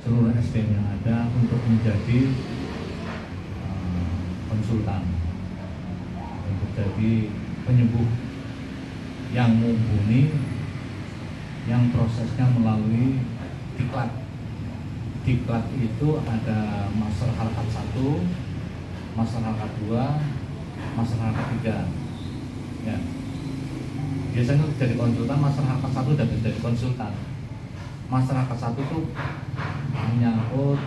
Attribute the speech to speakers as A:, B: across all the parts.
A: seluruh SDM yang ada untuk menjadi konsultan, untuk jadi penyembuh yang mumpuni, yang prosesnya melalui diklat. Diklat itu ada master harkat 1, master harkat 2, master harkat 3. Ya. Biasanya jadi konsultan, master harkat 1 dan jadi konsultan. Master harkat 1 itu menyangkut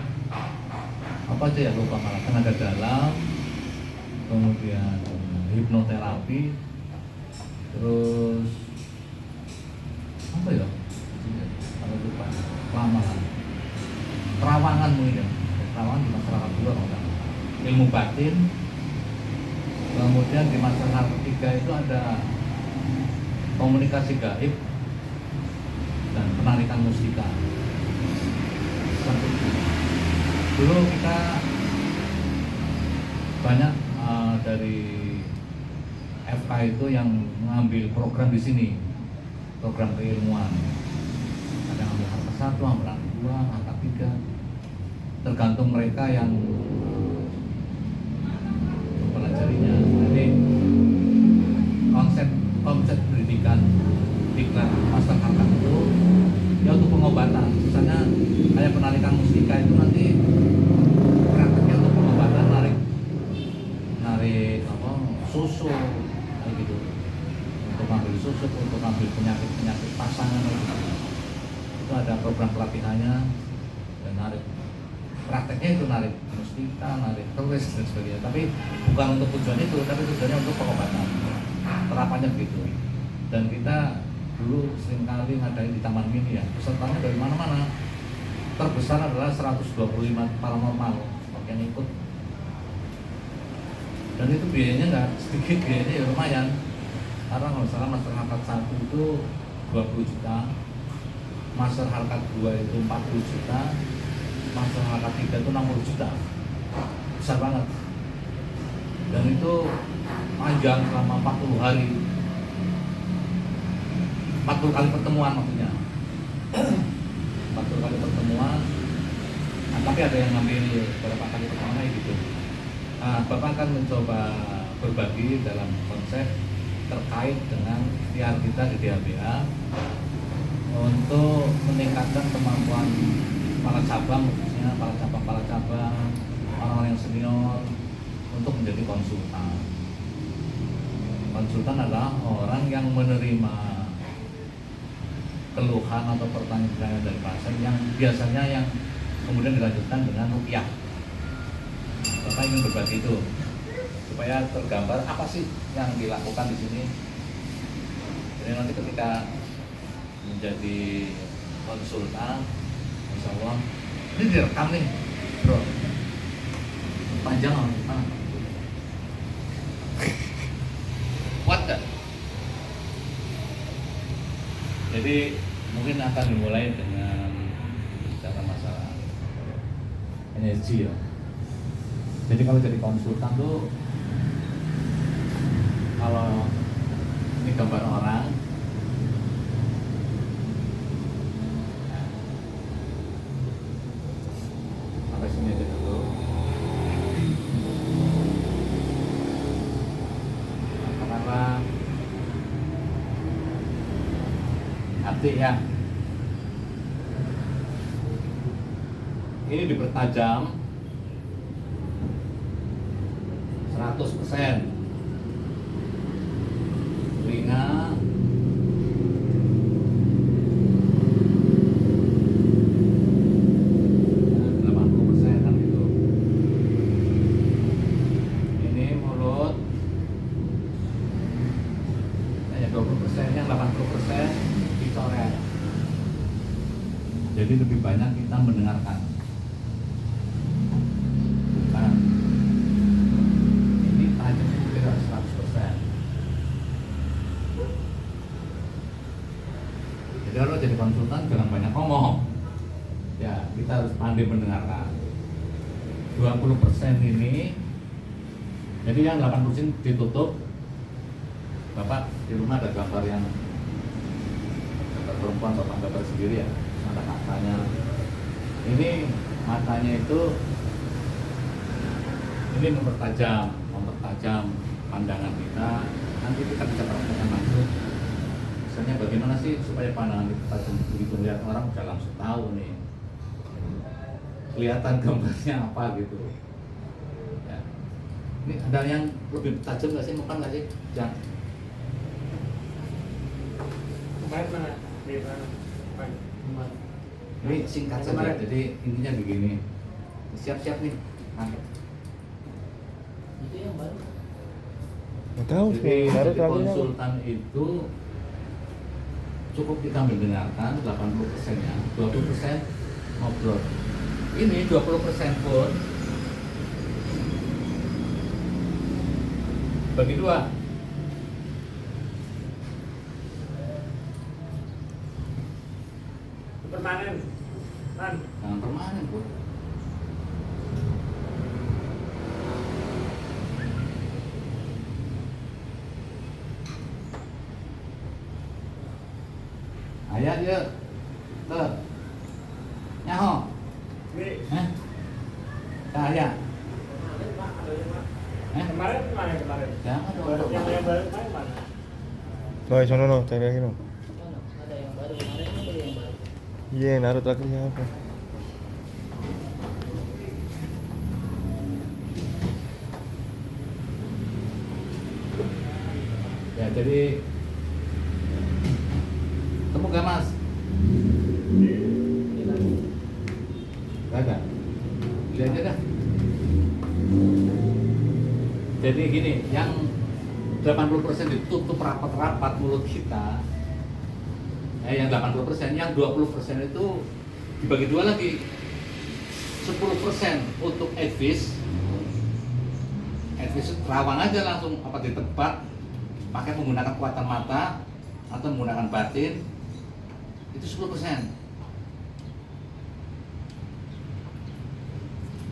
A: apa aja ya, lupa malah, tenaga dalam, kemudian hipnoterapi, terus apa ya? Kalau lupa, lama lah. Terawangan mungkin ya, terawangan di masyarakat 2 kalau nggak salah. Ilmu batin. Kemudian di masyarakat 3 itu ada komunikasi gaib dan penarikan mustika. Dulu kita banyak dari FK itu yang mengambil program di sini, program keilmuan. Ada yang ambil harkat 1, ambil harkat 2, harkat 3. Tergantung mereka yang mempelajarinya. Jadi konsep pendidikan diklat master harkat itu ya untuk pengobatan. Misalnya kayak penarikan mustika itu nanti prakteknya untuk pengobatan, narik apa, susu kayak gitu, untuk ambil susu, untuk ambil penyakit pasangan gitu. Itu ada program pelatihannya, dan narik prakteknya itu narik mustika, narik keris dan sebagainya. Tapi bukan untuk tujuan itu, tapi tujuannya untuk pengobatan. Terapannya begitu. Dan kita dulu seringkali ngadain di Taman Mini ya, pesertanya dari mana-mana. Terbesar adalah 125 paranormal yang ikut. Dan itu biayanya nggak sedikit, biayanya ya lumayan. Karena kalau salah master harkat 1 itu 20 juta, master harkat 2 itu 40 juta, master harkat 3 itu 60 juta. Besar banget. Dan itu panjang selama 40 hari. 40 kali pertemuan maksudnya. 40 kali pertemuan. Nah, tapi ada yang ngambil beberapa kali pertemuan gitu. Nah, Bapak akan mencoba berbagi dalam konsep terkait dengan ikhtiar kita di DHBA untuk meningkatkan kemampuan para cabang, khususnya para cabang, orang-orang yang senior untuk menjadi konsultan. Konsultan adalah orang yang menerima keluhan atau pertanyaan dari pasien yang biasanya yang kemudian dilanjutkan dengan ruqyah. Bapak ingin berbagi itu supaya tergambar apa sih yang dilakukan di sini. Jadi nanti ketika menjadi konsultan, insya Allah ini direkam nih, bro. Panjang apa? Kuat gak? Jadi mungkin akan dimulai dengan bicara masalah energi ya. Jadi kalau jadi konsultan tuh, kalau ini gambar orang, sampai sini aja dulu. Katakanlah hati ya, ini dipertajam 100%. Telinga 80% kan gitu. Ini mulut hanya 20%, yang 80% dicoret. Jadi lebih banyak kita mendengarkan. Bukan ini tajam kira 100%. Jadi kalau jadi konsultan jangan banyak ngomong. Ya, kita harus pandai mendengarkan. 20% ini, jadi yang 80% ditutup. Bapak di rumah ada gambar yang gambar perempuan, Bapak gambar sendiri ya, ada katanya. Ini matanya itu ini mempertajam pandangan kita. Nanti kita bisa praktekkan langsung. Misalnya bagaimana sih supaya pandangan kita tajam, begitu melihat orang udah langsung tahu nih kelihatan gambarnya apa gitu. Ya. Ini ada yang lebih tajam nggak sih, bukan nggak sih? Jangan.
B: Mana? Di mana?
A: Ini singkat saja, jadi intinya begini. Siap-siap nih.
B: Itu yang baru.
C: Nggak tahu
A: Jadi
C: sih, baru
A: jadi
C: terakhirnya.
A: konsultan itu cukup kita mendengarkan 80%-nya, 20% ngobrol. Ini 20% pun bagi dua.
B: Permanen. Kan.
A: Jangan permanen, Bu. Ayah dia tuh nyaho,
B: Ini
A: ayah,
B: kemarin mana kemarin?
A: jangan dong.
B: Yang baru kemarin mana?
C: Boy, sono no, cari lagi no.
B: Ada yang baru kemarin, ada yang baru.
C: Iya, naruh terakhirnya apa?
A: Ya jadi temu gak Mas? Gak ada. Lihat aja dah. Jadi gini, yang 80% ditutup rapat-rapat mulut kita. Yang 80%, yang 20% itu dibagi dua lagi. 10% untuk advice. Advice terawang aja langsung apa di tempat, pakai menggunakan kekuatan mata atau menggunakan batin. Itu 10%.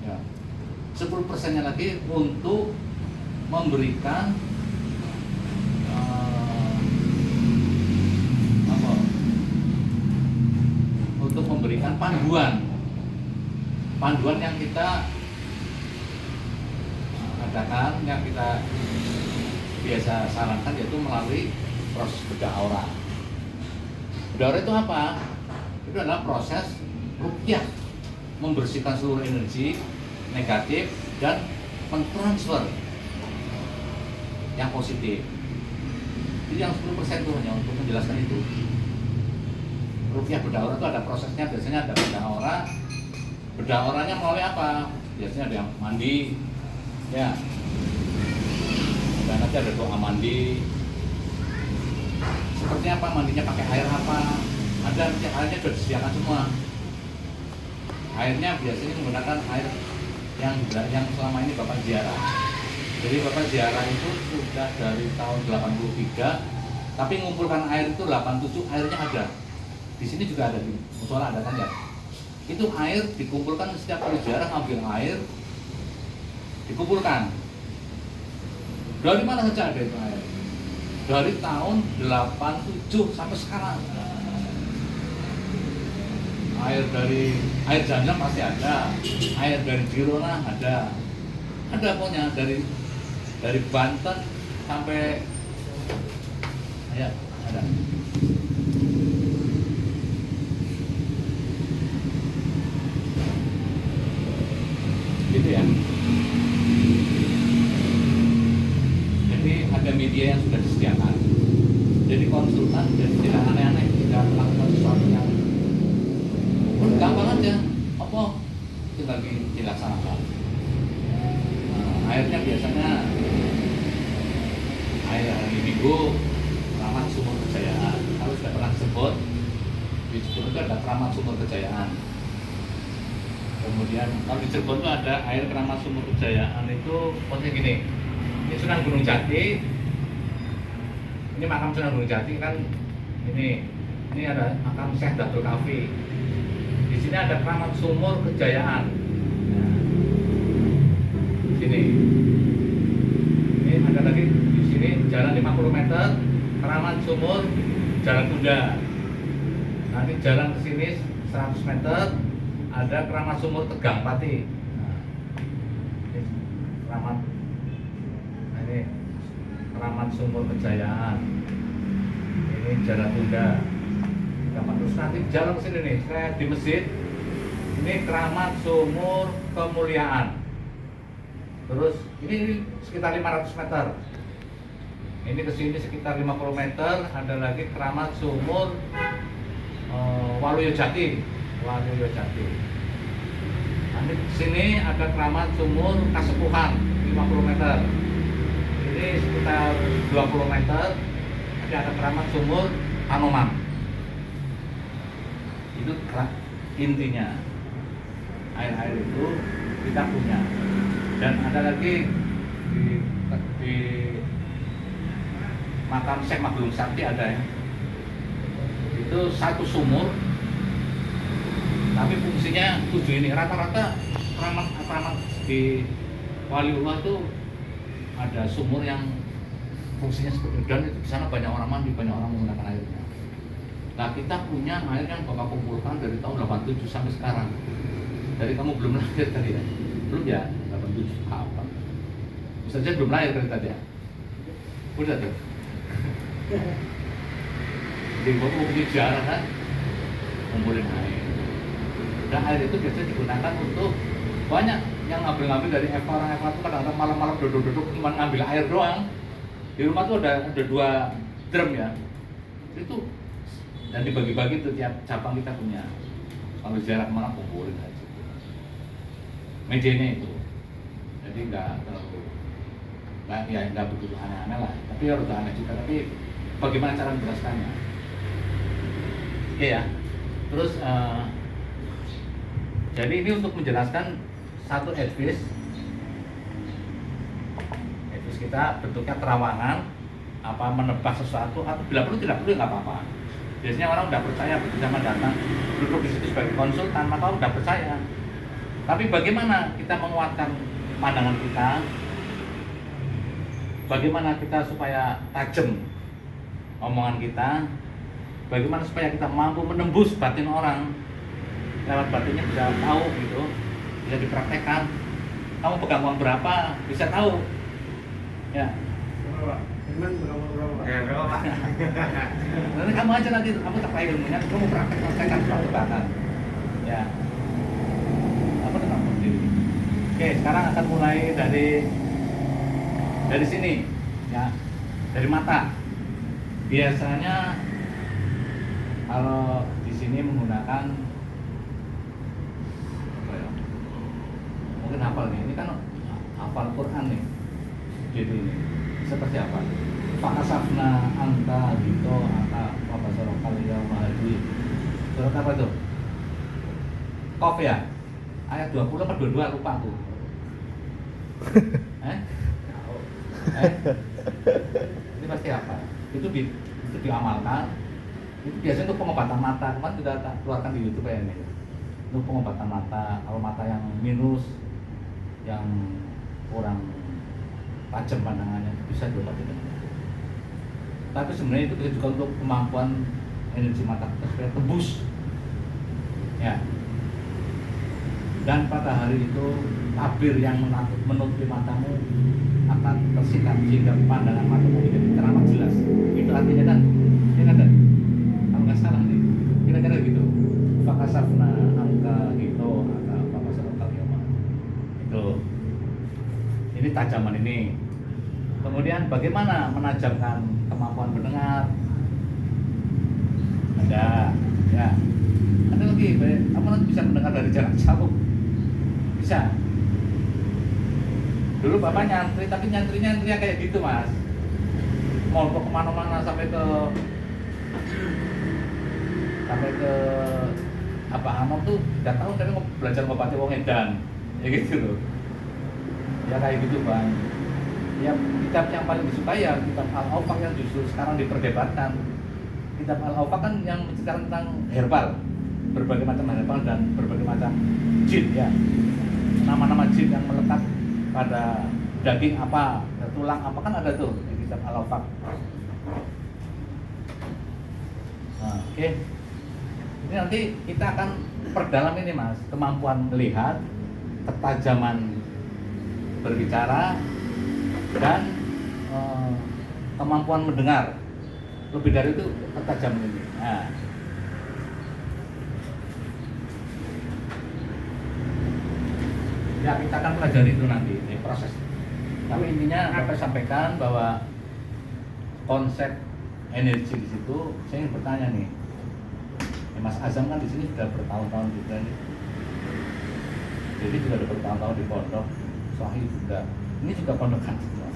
A: Ya. 10%-nya lagi untuk memberikan untuk memberikan panduan yang kita adakan, yang kita biasa sarankan, yaitu melalui proses bedah aura. Bedah aura itu apa? Itu adalah proses ruqyah, membersihkan seluruh energi negatif dan mentransfer yang positif. Jadi yang 10% itu hanya untuk menjelaskan itu. Ruqyah bedah aura itu ada prosesnya, biasanya ada bedah aura. Bedah auranya melalui apa? Biasanya ada yang mandi, ya. Dan nanti ada doa mandi. Seperti apa mandinya, pakai air apa? Ada airnya sudah disediakan semua. Airnya biasanya menggunakan air yang selama ini Bapak ziarah. Jadi Bapak ziarah itu sudah dari tahun 83, tapi mengumpulkan air itu 87, airnya ada. Di sini juga ada, di musola ada kan ya. Itu air dikumpulkan setiap kali ziarah, ngambil air dikumpulkan. Dari mana saja ada itu air? Dari tahun 87 sampai sekarang. Air Janjang pasti ada, air dari Girona ada pokoknya dari Banten sampai ya ada. Gitu ya. Jadi ada media yang sudah disediakan. Jadi konsultan jadi tidak aneh-aneh, tidak melakukan sesuatu yang gampang aja. Apa? Tinggal dilaksanakan. Airnya biasanya air hari Minggu Keramat Sumur Kejayaan. Kalau sudah pernah disebut, di Cirebon itu ada Keramat Sumur Kejayaan. Kemudian kalau di Cirebon itu ada air Keramat Sumur Kejayaan itu pokoknya gini. Ini Sunan Gunung Jati. Ini makam Sunan Gunung Jati kan. Ini ada makam Syekh Datul Kafi. Di sini ada Keramat Sumur Kejayaan. Nah, sini. Ini ada lagi di sini jalan 50 meter Keramat Sumur Jalan Kuda. Nanti jalan ke sini 100 meter ada Keramat Sumur Tegang Pati. Nah, ini keramat, nah ini Keramat Sumur Kejayaan. Ini Jalatunda. Terus nanti jalan ke sini nih, saya di masjid. Ini Keramat Sumur Kemuliaan. Terus ini sekitar 500 meter. Ini ke sini sekitar 50 meter. Ada lagi Keramat Sumur Waluyo Jati. Waluyo Jati. Nanti ke sini ada Keramat Sumur Kasepuhan 50 meter. Ini sekitar 20 meter. Nanti ada Keramat Sumur Anoman. Itu intinya. Air-air itu kita punya. Dan ada lagi di makam Syekh Maglum Sakti ada ya. Itu satu sumur, tapi fungsinya 7 ini. Rata-rata keramat di Waliullah itu ada sumur yang fungsinya seperti itu. Dan itu di sana banyak orang mandi, banyak orang menggunakan airnya. Nah kita punya air yang Bapak kumpulkan dari tahun 87 sampai sekarang. Dari kamu belum lahir tadi ya? Belum ya? 87 apa? Bisa saja belum lahir tadi ya? Udah tuh. Jadi bapak punya jarang kan? Ngumpulin air. Dan air itu biasanya digunakan untuk banyak yang ngambil-ngambil dari orang itu kadang-kadang malam-malam duduk-duduk cuma ngambil air doang. Di rumah tuh ada 2 drum ya. Itu dan dibagi-bagi tuh tiap cabang kita punya. Kalau jarak mana kumpulin aja. Mejanya itu, jadi nggak terlalu, nggak begitu aneh-aneh lah. Tapi harus aneh juga. Tapi bagaimana cara menjelaskannya? Oke ya. Terus jadi ini untuk menjelaskan satu edvis kita bentuknya terawangan, apa menebak sesuatu atau bila perlu tidak perlu nggak apa-apa. Biasanya orang udah percaya begitu zaman datang duduk di situ sebagai konsultan, maka udah percaya. Tapi bagaimana kita menguatkan pandangan kita? Bagaimana kita supaya tajam omongan kita? Bagaimana supaya kita mampu menembus batin orang? Lewat batinnya bisa tahu gitu, bisa dipraktekkan. Kamu pegang uang berapa? Bisa tahu. Ya.
B: Berapa?
A: Ya, berapa? Nanti kamu aja nanti kamu terpakai ilmunya, kamu praktekkan tebak-tebakan. Ya. Oke, sekarang akan mulai dari sini, ya, dari mata. Biasanya kalau di sini menggunakan apa ya? Mungkin hafal nih. Ini kan hafal Quran nih. Jadi ini seperti apa? Fakasafna angka gitu, angka apa surah kalian mahadwi. Surat apa tuh? Qaf ya? Ayat 20 atau 22 lupa aku. Ini pasti apa? Itu diamalkan. Itu biasanya untuk pengobatan mata. Kemarin sudah keluarkan di YouTube ya ini. Untuk pengobatan mata. Kalau mata yang minus, yang kurang tajam pandangannya itu bisa diobatin. Tapi sebenarnya itu bisa juga untuk kemampuan energi mata kita supaya tembus. Ya. Dan pada hari itu tabir yang menutupi matamu akan tersikat sehingga pandangan matamu menjadi teramat jelas. Itu artinya kan, ya kan? Kalau nggak salah nih, kira-kira gitu. Fakasafna angka gitu atau fakasafna kalimat. Itu. Ini tajaman ini. Kemudian bagaimana menajamkan kemampuan mendengar? Ada, ya. Ada lagi, kamu nanti bisa mendengar dari jarak jauh. Bisa. Dulu bapak nyantri, tapi nyantrinya kayak gitu mas. Mau kemana-mana sampai ke apa Anom tuh nggak tahu tapi mau belajar ngobatin wong edan, ya gitu loh. Ya kayak gitu bang. Ya kitab yang paling disukai ya kitab Al-Awfaq yang justru sekarang diperdebatkan. Kitab Al-Awfaq kan yang menceritakan tentang herbal, berbagai macam herbal dan berbagai macam jin ya. Nama-nama jin yang melekat pada daging apa, tulang apa kan ada tuh di kitab Al-Awfaq. Nah, oke. Ini nanti kita akan perdalam ini mas, kemampuan melihat, ketajaman berbicara, dan kemampuan mendengar. Lebih dari itu ketajaman ini. Nah, ya kita akan pelajari itu nanti ini proses. Tapi intinya Bapak sampaikan bahwa konsep energi di situ, saya ingin bertanya nih, Mas Azam kan di sini sudah bertahun-tahun juga nih, jadi juga sudah bertahun-tahun di pondok, Sohi juga, ini juga pondokan semua.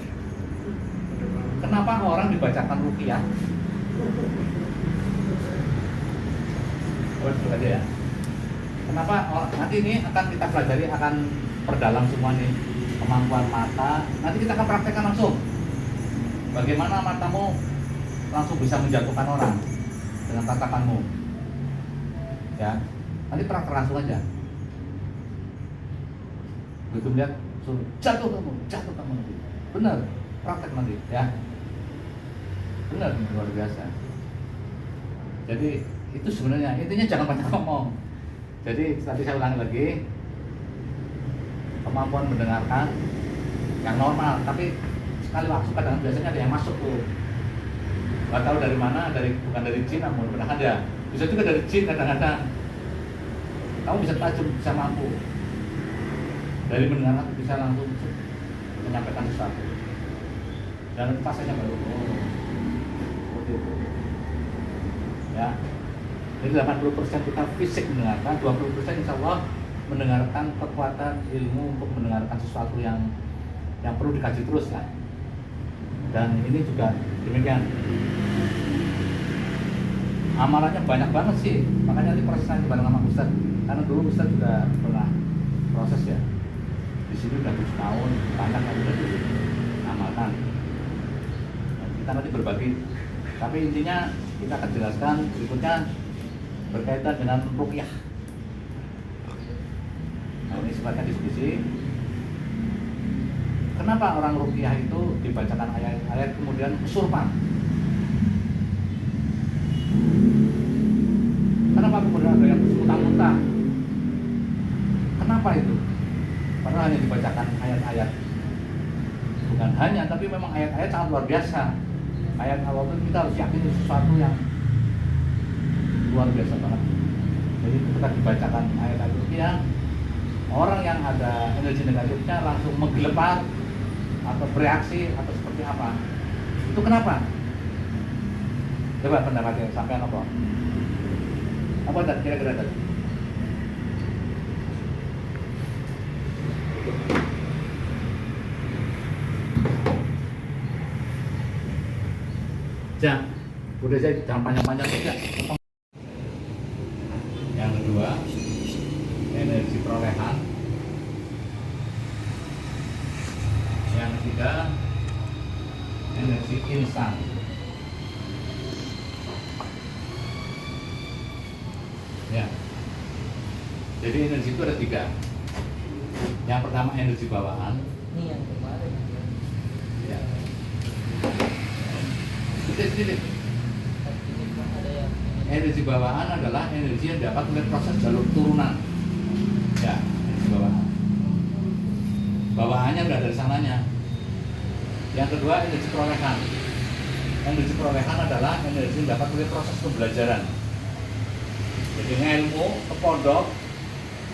A: Kenapa orang dibacakan ruqyah? Itu aja ya. Kenapa nanti ini akan kita pelajari, akan perdalam semua nih kemampuan mata. Nanti kita akan praktekkan langsung. Bagaimana matamu langsung bisa menjatuhkan orang dengan tatapanmu. Ya, nanti praktek langsung aja. Begitu melihat, jatuh kamu nanti. Benar, praktek nanti ya. Benar, luar biasa. Jadi itu sebenarnya intinya jangan banyak ngomong. Jadi tadi saya ulangi lagi, kemampuan mendengarkan yang normal, tapi sekali waktu kadang biasanya ada yang masuk tuh, nggak tahu dari mana, bukan dari jin, namun benar ada, bisa juga dari jin kadang-kadang. Kamu bisa tajam, bisa mampu dari mendengarkan bisa langsung menyampaikan sesuatu, dan fasenya baru seperti itu ya. Jadi 80% kita fisik mendengarkan, 20% insya Allah mendengarkan kekuatan ilmu untuk mendengarkan sesuatu yang perlu dikaji terus kan. Dan ini juga demikian. Amalannya banyak banget sih, makanya nanti proses nanti bareng sama Ustaz. Karena dulu Ustaz juga pernah proses ya. Di sini udah 7 tahun, banyak yang udah diamalkan. Nah, kita nanti berbagi. Tapi intinya kita akan jelaskan berikutnya berkaitan dengan ruqyah. Nah, ini sifatnya diskusi. Kenapa orang ruqyah itu dibacakan ayat-ayat kemudian kesurupan? Kenapa kemudian ada yang muntah-muntah? Kenapa itu? Padahal hanya dibacakan ayat-ayat. Bukan hanya, tapi memang ayat-ayat sangat luar biasa. Ayat Allah itu kita harus yakin sesuatu yang luar biasa banget. Jadi ketika dibacakan ayat-ayat ruqyah, orang yang ada energi negatifnya langsung menggelepar atau bereaksi atau seperti apa. Itu kenapa? Coba pendapatnya sampai apa? Apa kira-kira tadi? Udah jadi jangan panjang-panjang saja. Yang kedua, energi perolehan. Yang ketiga, energi instan. Ya. Jadi energi itu ada 3. Yang pertama energi bawaan.
B: Ini yang kemarin.
A: Ya. Sedikit. Energi bawaan adalah energi yang dapat melalui proses jalur turunan. Ya, energi bawaan. Bawaannya udah dari sananya. Yang kedua energi perolehan. Energi perolehan adalah energi yang dapat melalui proses pembelajaran. Jadi ilmu ke pondok,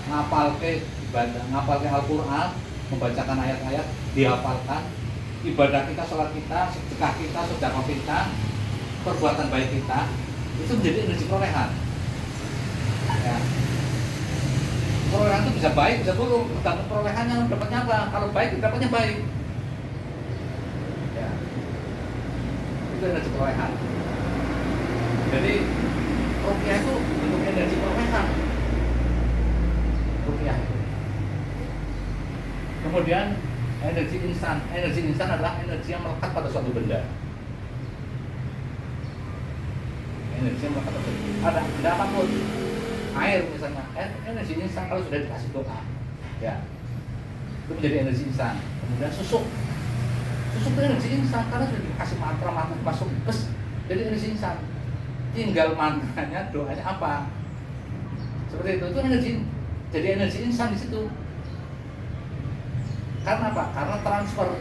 A: ngapalke Al-Quran, membacakan ayat-ayat, dihafalkan, ibadah kita, sholat kita, sedekah kita, sedekah kita, perbuatan baik kita, itu menjadi energi perolehan. Ya. Perolehan itu bisa baik, bisa buruk, tergantung perolehannya dapatnya apa. Kalau baik, dapatnya baik. Ya. Itu energi perolehan. Jadi ruqyah itu bentuk energi perolehan. Ruqyah itu. Kemudian energi instan. Energi instan adalah energi yang melekat pada suatu benda. Energi yang melekat pada suatu benda. Ada benda apapun. Air misalnya, energi instan kalau sudah dikasih doa. Ya. Itu menjadi energi instan. Kemudian susuk. Susuk itu energi instan karena sudah dikasih mantra masuk jadi energi instan. Tinggal mantranya, doanya apa? Seperti itu energi, jadi energi insan di situ. Karena apa? Karena transfer.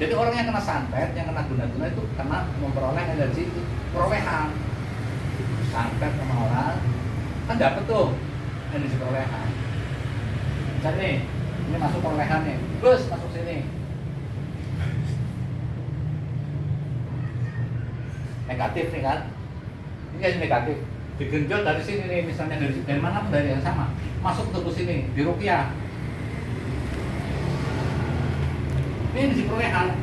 A: Jadi orang yang kena santet, yang kena guna-guna itu karena memperoleh energi itu, perolehan. Santet sama orang kan dapat tuh energi perolehan. Misalnya nih, ini masuk perolehan nih, terus masuk sini. Negatif nih kan? Ini jadi negatif. Digenjot dari sini nih, misalnya dari mana pun dari yang sama, masuk ke tubuh sini, di ruqyah. Ini energi perolehan.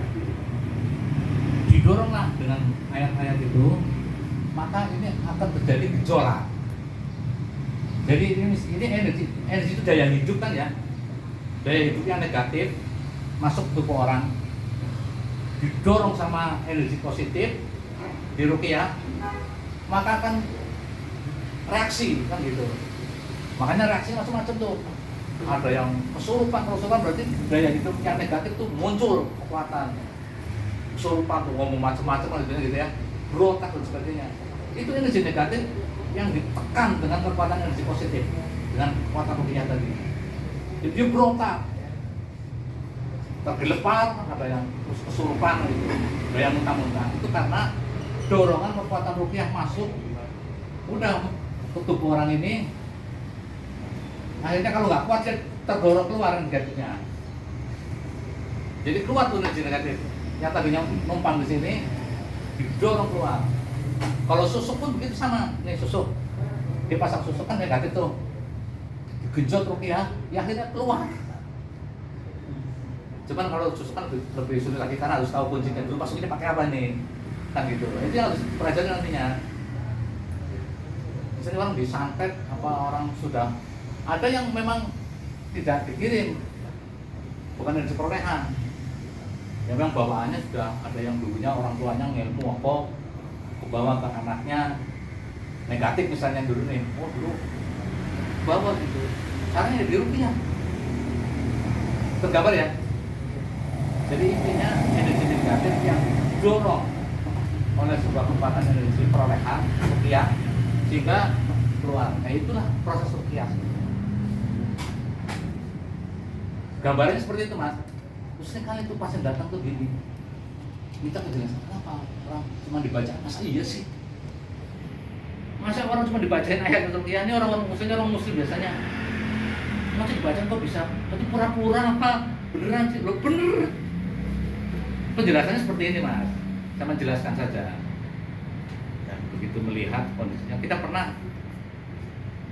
A: Didoronglah dengan ayat-ayat itu, maka ini akan terjadi gejolak. Jadi ini energi itu daya hidup kan ya, daya hidup yang negatif masuk ke tubuh orang, didorong sama energi positif di ruqyah, maka akan reaksi kan gitu. Makanya reaksi macam-macam tuh. Ada yang kesurupan berarti daya hidup yang negatif tuh muncul kekuatan. Kesurupan tuh ngomong macam-macam gitu ya, berontak dan sebagainya. Itu energi negatif yang ditekan dengan kekuatan energi positif, dengan kekuatan ruqyah tadi. Jadi dia berontak, tergelepar, ada yang kesurupan gitu, ada yang muntah-muntah. Itu karena dorongan kekuatan ruqyah masuk, udah ke tubuh orang ini. Akhirnya kalau nggak kuat dia terdorong keluar negatifnya. Jadi keluar tuh energi negatif yang tadinya numpang di sini didorong keluar. Kalau susuk pun begitu sama. Nih susuk, dipasang susuk kan negatif tuh, digenjot ruqyah, ya akhirnya keluar. Cuman kalau susuk kan lebih sulit lagi karena harus tahu kuncinya dulu, masukinnya pakai apa nih, kan gitu. Itu harus pelajari nantinya. Misalnya orang disantet, apa orang sudah ada yang memang tidak dikirim, bukan energi perolehan, yang memang bawaannya sudah ada yang dulunya orang tuanya ngilmu apa kebawa ke anaknya negatif misalnya dulu nih, oh dulu bawa gitu, caranya di ruqyah tergambar ya. Jadi intinya energi negatif yang didorong oleh sebuah kekuatan energi perolehan ruqyah sehingga keluar. Nah itulah proses ruqyah. Gambarnya seperti itu mas. Terus kali itu pasien datang tuh gini, minta kejelasan kenapa orang cuma dibaca, masa iya sih? Masa orang cuma dibacain ayat ruqyah? Ini orang muslim biasanya, masa dibacain kok bisa? Tapi pura-pura apa? Beneran sih? Loh bener. Penjelasannya seperti ini mas, saya menjelaskan saja. Dan begitu melihat kondisinya, kita pernah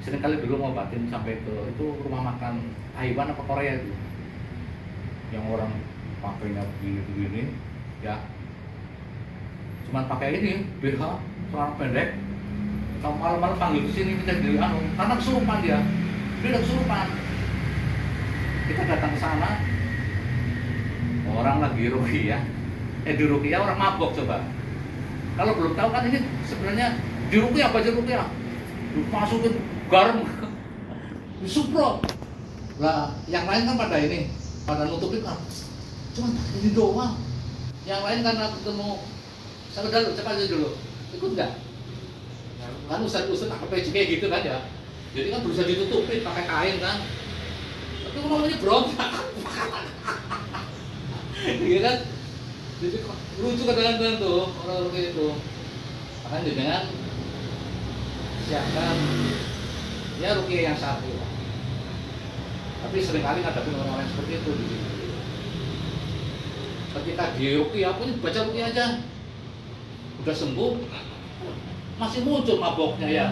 A: seringkali dulu ngobatin sampai ke itu rumah makan Taiwan apa Korea itu, yang orang pakainya begini ya, cuman pakai ini BH celana pendek, kalau malam-malam panggil ke sini kita jadi karena kesurupan dia udah kesurupan. Kita datang ke sana, orang lagi ruqyah, di ruqyah orang mabok coba. Kalau belum tahu kan ini sebenarnya di ruqyah baca ruqyah, masukin garam, disupro. Lah yang lain kan pada nutupin kan, cuma ini doang. Yang lain karena ketemu saya dulu, cepat aja dulu, ikut nggak? Kan ustad kayak gitu kan ya, jadi kan berusaha ditutupin pakai kain kan, tapi ngomongnya berontak, iya kan? Jadi lucu kadang-kadang tuh orang kayak itu, makanya dengan siapkan ya ruqyah yang satu. Tapi seringkali ngadapin orang-orang seperti itu di sini. Ketika di ruqyah pun baca ruqyah aja, udah sembuh, masih muncul maboknya ya.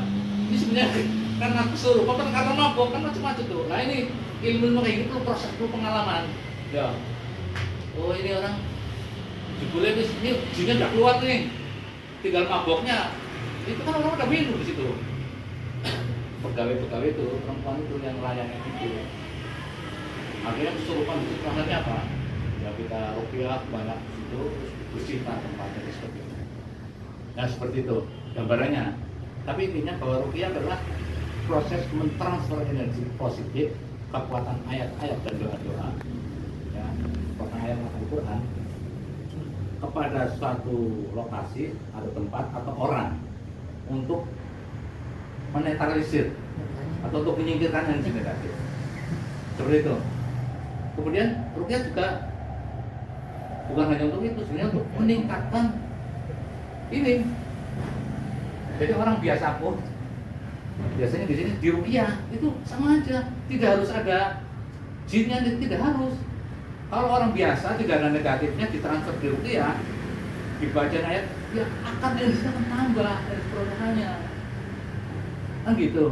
A: Ini sebenarnya karena kesurupan, karena mabok kan macam-macam tuh. Nah ini ilmu kayak gitu perlu proses, perlu pengalaman. Ya, oh ini orang jebule ini jinnya udah keluar nih, tinggal maboknya. Itu kan orang udah minum di situ. Pegawai-pegawai itu, perempuan itu yang layannya itu. Akhirnya kesurupan itu akhirnya apa? Ya kita ruqyah banyak itu, bersihkan tempatnya seperti itu. Nah seperti itu gambarannya. Tapi intinya bahwa ruqyah adalah proses mentransfer energi positif, kekuatan ayat-ayat dan doa-doa, ya, kekuatan ayat Al-Quran kepada suatu lokasi atau tempat atau orang untuk menetralisir atau untuk menyingkirkan energi negatif. Seperti itu. Kemudian ruqyah juga bukan hanya untuk itu, sebenarnya untuk meningkatkan ini. Jadi orang biasa pun biasanya di sini di ruqyah itu sama aja, tidak harus ada jinnya, tidak harus. Kalau orang biasa tidak ada negatifnya ditransfer di ruqyah, dibaca ayat, ya akan energinya akan tambah dari perolehannya. Kan gitu.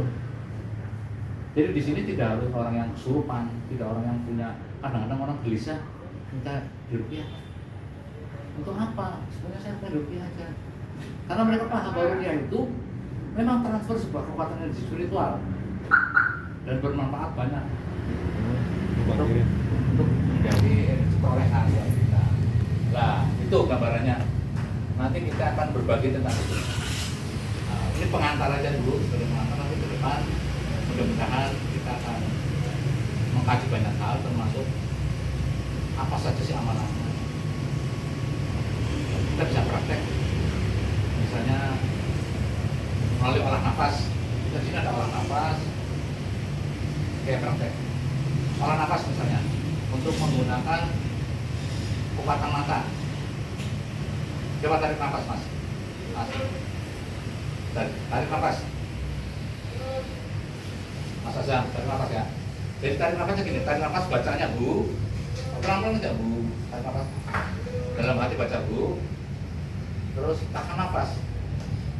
A: Jadi di sini tidak harus orang yang kesurupan, tidak orang yang punya, kadang-kadang orang gelisah minta di ruqyah. Untuk apa? Sebenarnya saya pengen ruqyah aja. Karena mereka paham bahwa ruqyah itu memang transfer sebuah kekuatan energi spiritual dan bermanfaat banyak untuk menjadi energi perolehan buat kita. Nah, itu gambarannya. Nanti kita akan berbagi tentang itu. Nah, ini pengantar aja dulu, sebelum pengantar nanti ke depan mudah-mudahan kita akan mengkaji banyak hal, termasuk apa saja sih amalannya. Kita bisa praktek, misalnya melalui olah nafas. Di sini ada olah nafas, kayak praktek olah nafas misalnya untuk menggunakan kupatan mata. Coba tarik nafas mas, tarik nafas. Mas Azam, tarik nafas ya. Jadi tarik nafasnya gini, tarik nafas bacanya bu, pelan-pelan aja bu, tarik nafas. Dalam hati baca bu, terus tahan nafas.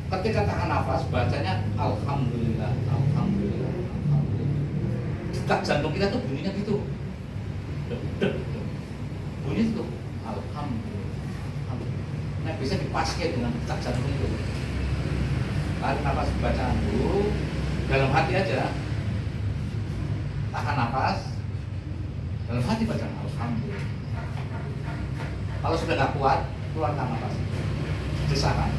A: Ketika tahan nafas, bacanya alhamdulillah, alhamdulillah, alhamdulillah. Detak jantung kita tuh bunyinya gitu, bunyi itu alhamdulillah, alhamdulillah. Nah bisa dipaskai dengan detak jantung itu. Tarik nafas bacaan bu, dalam hati aja. Tahan nafas, dalam hati bacaan alhamdulillah. Kalau sudah nggak kuat, keluarkan nafas, desakan.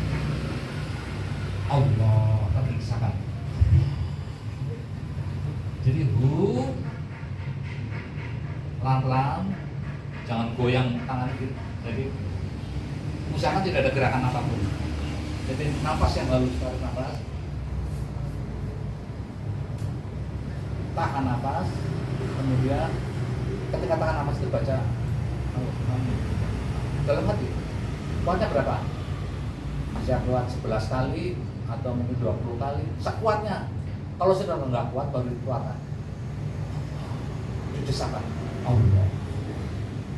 A: Allah, tapi desakan. Jadi pelan-pelan, jangan goyang tangan gitu. Jadi usahakan tidak ada gerakan apapun. Jadi nafas yang halus, tarik nafas, tahan nafas, kemudian ketika tahan nafas itu baca dalam hati. Kuatnya berapa? Bisa kuat 11 kali atau mungkin 20 kali, sekuatnya. Kalau sudah nggak kuat baru dikeluarkan. Didesakan Allah.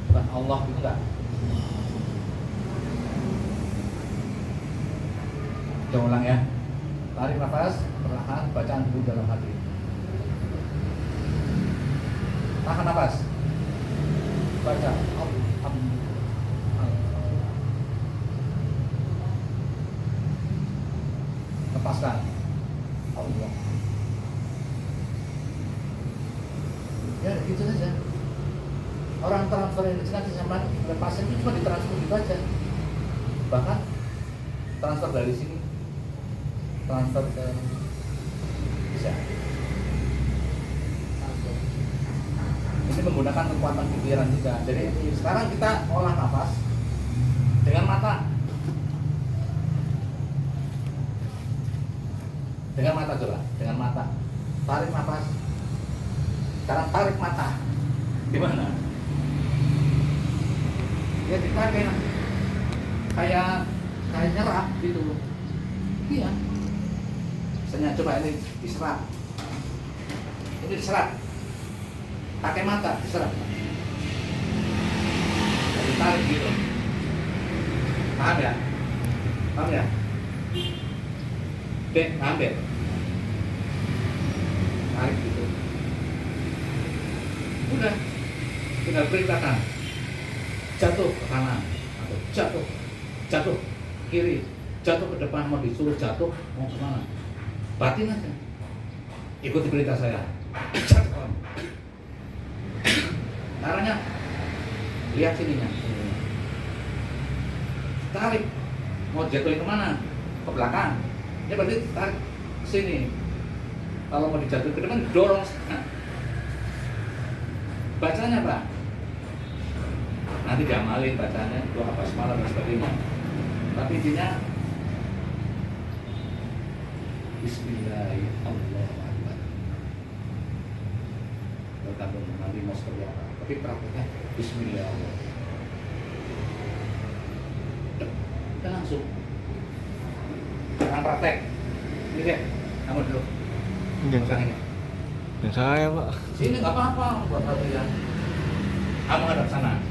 A: Bukan Allah itu enggak. Coba ulang ya. Tarik nafas, perlahan, bacaan dulu dalam hati. Tahan nafas. Baca lepaskan Allah. Ya gitu saja. Orang transfer energi nanti sama pasien itu cuma ditransfer gitu aja. Bahkan transfer dari sini, transfer ke bisa. Ini menggunakan kekuatan pikiran juga. Jadi sekarang kita olah nafas dengan mata. Dengan mata coba, dengan mata. Tarik nafas. Sekarang tarik mata. Gimana? Ya ditarik kayak nyerap gitu. Iya. Misalnya coba ini diserap. Ini diserap. Pakai mata diserap. Jadi tarik gitu. Paham ya? Paham ya? Oke, paham deh. Tarik gitu. Udah, tinggal perintahkan. Jatuh ke kanan atau jatuh kiri, jatuh ke depan, mau disuruh jatuh mau kemana? Batin aja. Ikuti perintah saya. Jatuh. Caranya lihat sininya. Tarik. Mau jatuhin kemana? Ke belakang. Ya berarti tarik ke sini. Kalau mau dijatuhin ke depan dorong. Bacanya Pak. Nanti diamalin bacanya doa apa semalam dan sebagainya. Tapi intinya Bismillahirrahmanirrahim. Tergantung nanti mau seperti apa. Tapi prakteknya Bismillahirrahmanirrahim. Kita langsung. Jangan praktek. Ini deh, kamu dulu.
C: Jangan
A: Pegang ini.
C: Yang saya, Pak.
A: Sini nggak apa-apa buat latihan. Kamu hadap sana.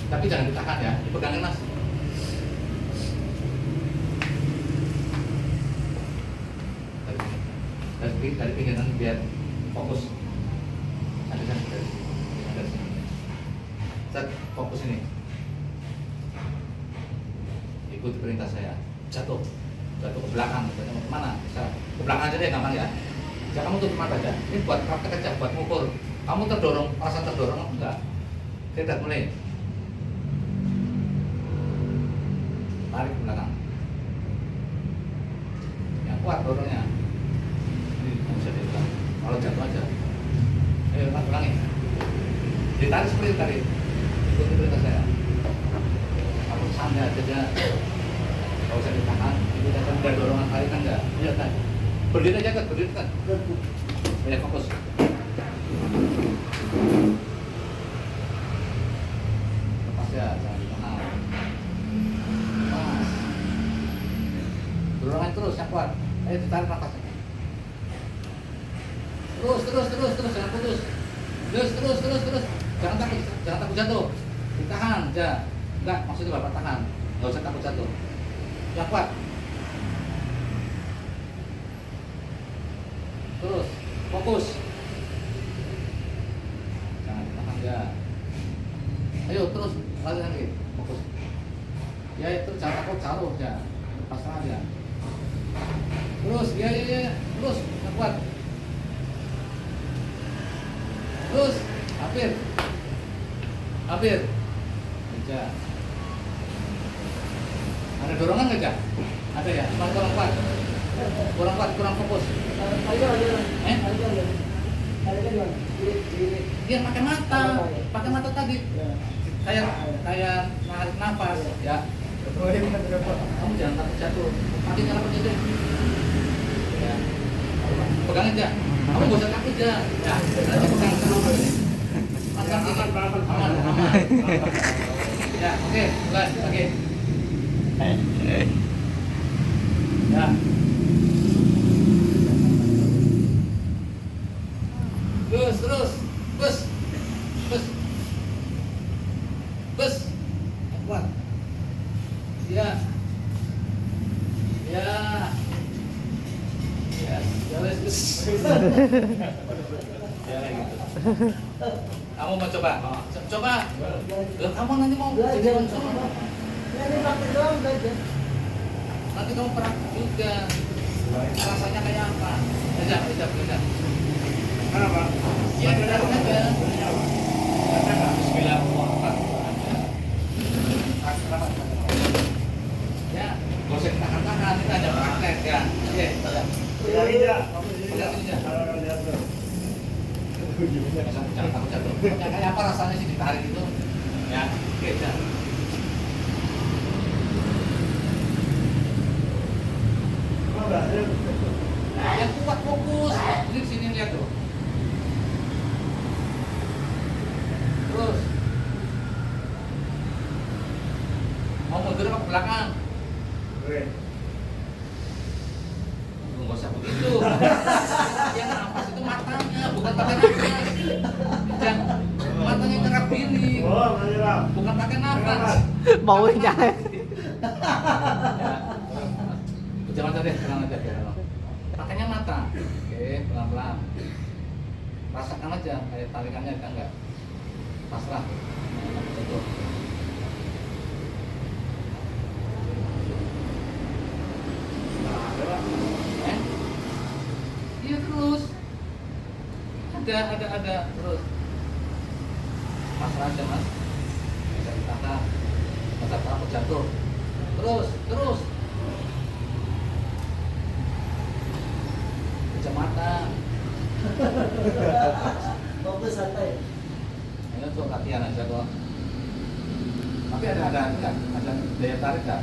A: Tapi jangan ditahan ya, dipegangin mas. Dari pinggiran biar fokus. Ada kan dari sini. Set, fokus ini. Ikut perintah saya. Jatuh ke belakang. Kemana? Bisa ke belakang aja deh, gampang ya. Jangan kamu tutup mata aja. Ini buat praktek aja, buat ngukur. Kamu terdorong, perasaan terdorong apa enggak? Kita mulai. Tarik ke belakang. Yang kuat dorongnya. Ini bisa diulang. Kalau jatuh aja. Ayo ulangi. Ditarik seperti itu tadi. Ikuti perintah saya. Kamu santai aja. Kalau usah ditahan. Itu kan ada dorongan tarik kan enggak? Iya kan? Berdiri aja kan, berdiri kan. Banyak fokus. Lepas ya, jangan ditahan. Lepas. Dorongan terus, yang kuat. Ayo ditarik nafasnya. Terus, jangan putus. Terus. Jangan takut jatuh. Ditahan, aja. Enggak, maksudnya bapak tahan. Enggak usah takut jatuh. Yang kuat. Terus, fokus. Jangan ditahan ya. Ayo terus, lagi. Fokus. Ya itu jangan takut jatuh ya. Pasrah aja. Terus, ya. Terus, yang kuat. Terus, hampir. Aja. Ada dorongan nggak, Jak? Ada ya? Cuma kurang kuat, kurang fokus. Dia pakai mata tadi. Kayak narik nafas, ya. Kamu jangan takut jatuh. Mati jangan pergi deh. Ya. Pegang aja. Kamu gak usah takut aja. Ya, nanti pegang sama ini. Aman. Ya, oke, mulai lagi. Ya. Terus. Kuat. Ya. Wes. Ya gitu. Kamu mau coba? Coba. Kamu nanti mau coba. Nanti kamu praktik juga. Rasanya kayak apa? Aja.
B: Kenapa?
A: Ya, kita aja. Bismillahirrahmanirrahim. Ya, gak usah tahan-tahan, kita aja praktek ya. Oke.
B: Lihat aja.
A: Jangan takut jatuh. Kayak apa rasanya sih ditarik itu? Ya, oke, jangan. Yang kuat fokus. Ini sini lihat tuh. Terus. Mau mundur apa ke belakang? Nggak usah begitu. Yang nafas itu matanya, bukan pakai nafas. Jangan matanya ngerap diri. Bukan pakai nafas.
D: Baunya.
A: Jangan aja deh, tenang aja ya. Pakainya mata. Oke, pelan-pelan. Rasakan aja kayak tarikannya kan enggak. Pasrah. Tutup. Iya terus. Ada terus. Pasrah aja mas. Bisa ditahan. Masa takut jatuh. Terus. Kacamata.
D: Fokus santai.
A: Ini untuk latihan aja kok. Tapi ada enggak? Ada daya tarik enggak?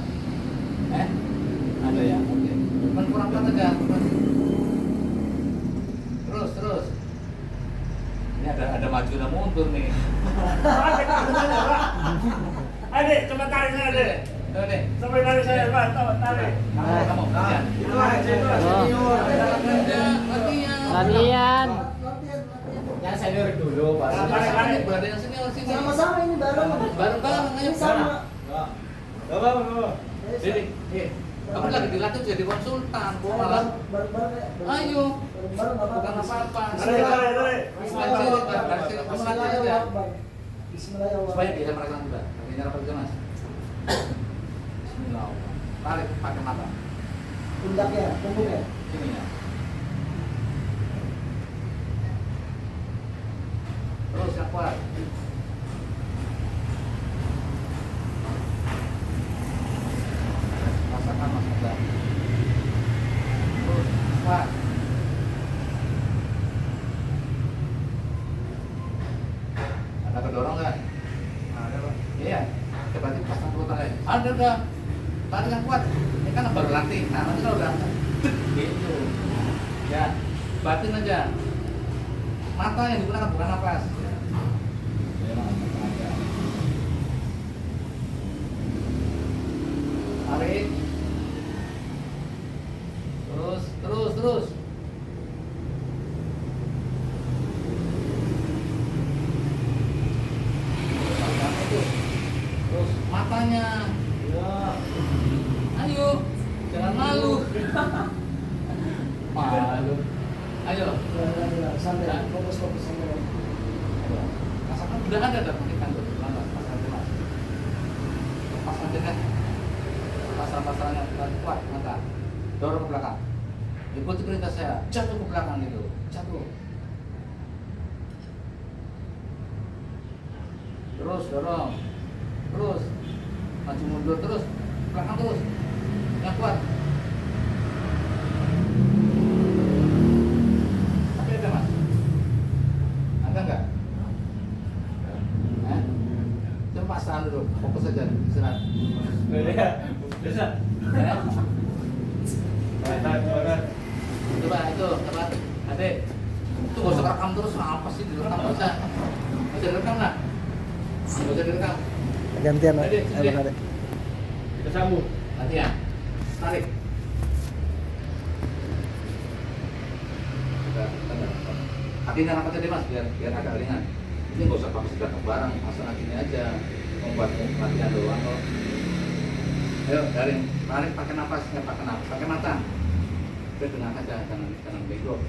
A: Ada ya? Oke. Cuman kurang kuat aja. Terus. Ini ada maju dan mundur nih.
B: Adik, coba tarik saya, Adik.
A: Tuh nih.
B: Sampai tarik saya, Pak. Tarik.
A: Kamu kerja.
B: Itu aja, itu senior.
A: Kerja, latihan.
D: Latihan.
E: Yang senior dulu, Pak.
B: Tarik.
A: Berada yang senior sini.
D: Sama-sama ini bareng.
A: Bareng, ayo
D: Sama.
B: Bapak.
A: Jadi, kamu lagi dilatih jadi konsultan, kok malah
D: Bareng-bareng.
A: ayo,
D: Bareng-bareng
A: bukan apa-apa.
B: Tarik.
A: Kamu latihan aja.
D: Bismillahirrahmanirrahim.
A: Supaya bisa merasakan juga. Kakinya rapat juga, Mas. Bismillah. Tarik pakai mata.
D: Pundak ya, punggung ya.
A: Sini ya. Terus yang kuat. Rasakan Mas Muda. Terus kuat. Ada kedorong nggak?
B: Ada, Pak.
A: Iya. Berarti pasang dulu tangan. Ada udah. Tarik yang kuat. Ini kan baru latih. Nah, nanti kalau udah gitu. Ya, batin aja. Mata yang digunakan bukan nafas. Ya, mata aja. Tarik. Terus. Terus matanya.
B: Ya.
A: Ayo, jangan malu. Malu. Ayo.
D: Santai, fokus santai.
A: Rasakan udah ada teknik kan tuh. Mana? Pasang jelas. Pasang jelas. Pasang-pasangnya kuat mata. Dorong ke belakang. Ikuti perintah saya. Jatuh ke belakang gitu. Jatuh. Terus dorong. Terus. Maju mundur terus. Belakang terus. Yang kuat. Tapi ada Mas? Ada enggak? Coba pasang dulu, fokus aja istirahat.
B: Bisa.
A: Coba itu, coba Adek. Itu gak usah rekam terus, apa sih direkam bisa? Bisa direkam lah. Gak usah direkam.
D: Gantian,
A: Adek, sini.
D: Adek.
B: Kita sambung.
A: Latihan. Tarik. Kakinya rapat aja Mas, biar agak ringan. Ini nggak usah pakai sekat barang, asal kakinya aja. Membuat latihan doang kok. Ayo, garing. Tarik pakai napas, pakai mata. Udah dengar aja, jangan bego.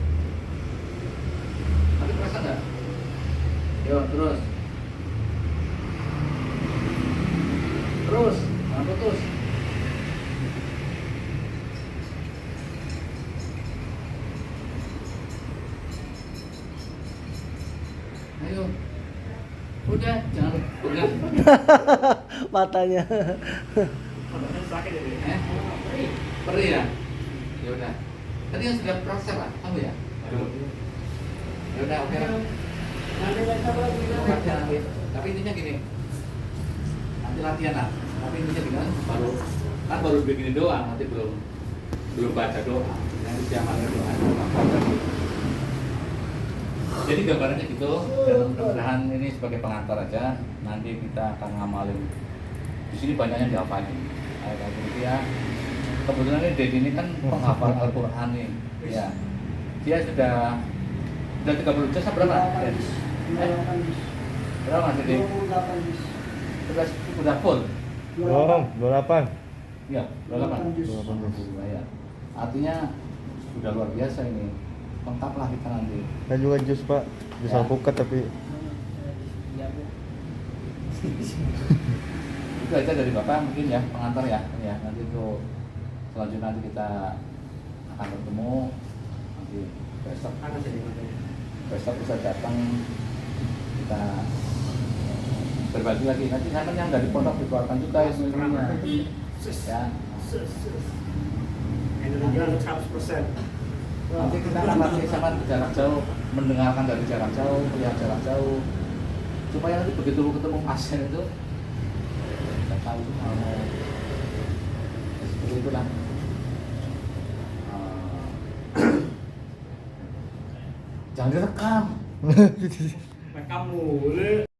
A: Tapi terasa nggak? Yo, terus. Jangan putus. Ayo. Udah, jangan
D: Matanya.
B: Sakit ya, Dek?
A: Perih ya? Ya udah. Tadi yang sudah praktek lah, kamu ya? Ya udah, oke lah. Latihan nanti. Tapi intinya gini. Nanti latihan lah. Tapi intinya gini kan baru begini doang, nanti belum baca doa. Nanti siapa doa. Jadi gambarannya gitu, dan mudah-mudahan ini sebagai pengantar aja. Nanti kita akan ngamalin. Di sini banyaknya dihafalin. Ayat ya. Kebetulan ini Dedi ini kan penghafal Al-Quran nih. Ya. Dia sudah 30 juz berapa? Berapa Mas Dedi?
D: 28 juz.
A: Udah full.
C: Bohong, 28.
A: Iya, 28
D: juz.
A: Ya. Artinya sudah luar biasa ini. Lengkaplah kita nanti.
C: Dan juga jus Pak, jus
A: Ya.
C: alpukat tapi
A: Itu aja dari Bapak mungkin ya, pengantar ya. Ya, nanti itu selanjutnya nanti kita akan bertemu nanti besok bisa datang kita berbagi lagi. Nanti sampai yang dari pondok dikeluarkan juga ya semuanya. Ya.
B: Indonesia 100%.
A: Nanti kita akan latih sama jarak jauh, mendengarkan dari jarak jauh, melihat jarak jauh, supaya nanti begitu ketemu pasien itu kita tahu itu mau seperti itulah. Jangan direkam.
B: Rekam mulu.